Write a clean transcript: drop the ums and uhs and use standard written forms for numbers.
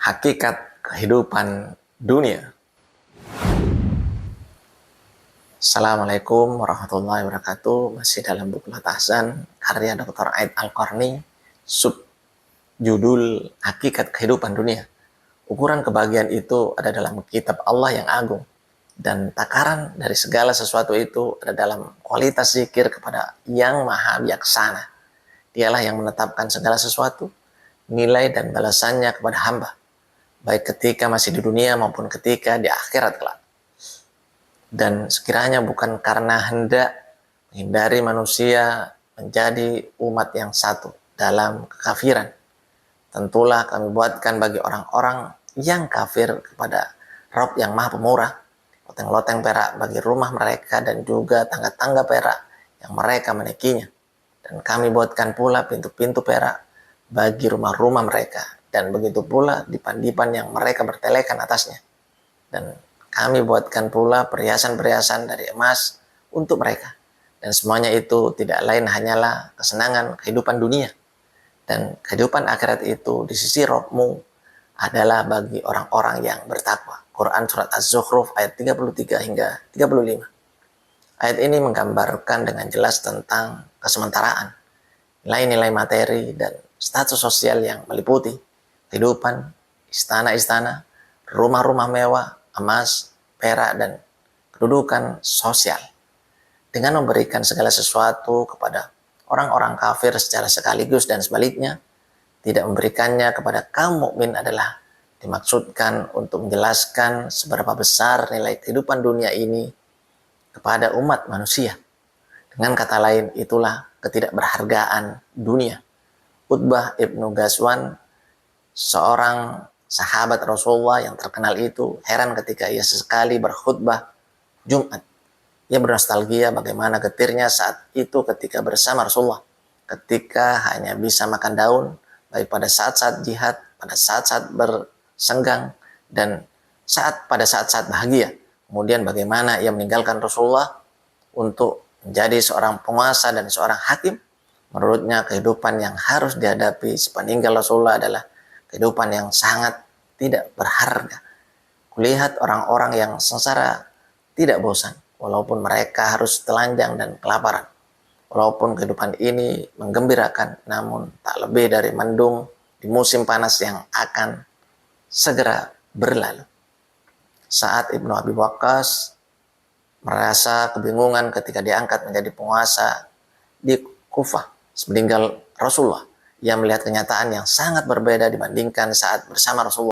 Hakikat kehidupan dunia. Assalamualaikum warahmatullahi wabarakatuh. Masih dalam buku Latahzan karya Dr. Aid Al-Qarni, judul Hakikat Kehidupan Dunia. Ukuran kebahagiaan itu ada dalam kitab Allah yang agung, dan takaran dari segala sesuatu itu ada dalam kualitas zikir kepada yang maha bijaksana. Dialah yang menetapkan segala sesuatu, nilai dan balasannya kepada hamba, baik ketika masih di dunia maupun ketika di akhirat kelak. Dan sekiranya bukan karena hendak menghindari manusia menjadi umat yang satu dalam kekafiran, tentulah kami buatkan bagi orang-orang yang kafir kepada Rabb yang maha pemurah, loteng-loteng perak bagi rumah mereka dan juga tangga-tangga perak yang mereka menaikinya. Dan kami buatkan pula pintu-pintu perak bagi rumah-rumah mereka, dan begitu pula dipan-dipan yang mereka bertelekan atasnya. Dan kami buatkan pula perhiasan-perhiasan dari emas untuk mereka. Dan semuanya itu tidak lain hanyalah kesenangan kehidupan dunia. Dan kehidupan akhirat itu di sisi Rabb-mu adalah bagi orang-orang yang bertakwa. Quran Surat Az-Zukhruf ayat 33 hingga 35. Ayat ini menggambarkan dengan jelas tentang kesementaraan, nilai-nilai materi dan status sosial yang meliputi kehidupan, istana-istana, rumah-rumah mewah, emas, perak, dan kedudukan sosial. Dengan memberikan segala sesuatu kepada orang-orang kafir secara sekaligus dan sebaliknya, tidak memberikannya kepada kaum mukmin adalah dimaksudkan untuk menjelaskan seberapa besar nilai kehidupan dunia ini kepada umat manusia. Dengan kata lain, itulah ketidakberhargaan dunia. Utbah ibnu Ghazwan, seorang sahabat Rasulullah yang terkenal itu, heran ketika ia sesekali berkhutbah Jumat. Ia bernostalgia bagaimana getirnya saat itu ketika bersama Rasulullah, ketika hanya bisa makan daun, baik pada saat-saat jihad, pada saat-saat bersenggang, dan pada saat-saat bahagia. Kemudian bagaimana ia meninggalkan Rasulullah untuk menjadi seorang penguasa dan seorang hakim. Menurutnya kehidupan yang harus dihadapi sepeninggal Rasulullah adalah kehidupan yang sangat tidak berharga. Kulihat orang-orang yang sengsara tidak bosan, walaupun mereka harus telanjang dan kelaparan. Walaupun kehidupan ini menggembirakan, namun tak lebih dari mendung di musim panas yang akan segera berlalu. Saat Ibnu Abi Waqqas merasa kebingungan ketika diangkat menjadi penguasa di Kufah sepeninggal Rasulullah, ia melihat kenyataan yang sangat berbeda dibandingkan saat bersama Rasulullah.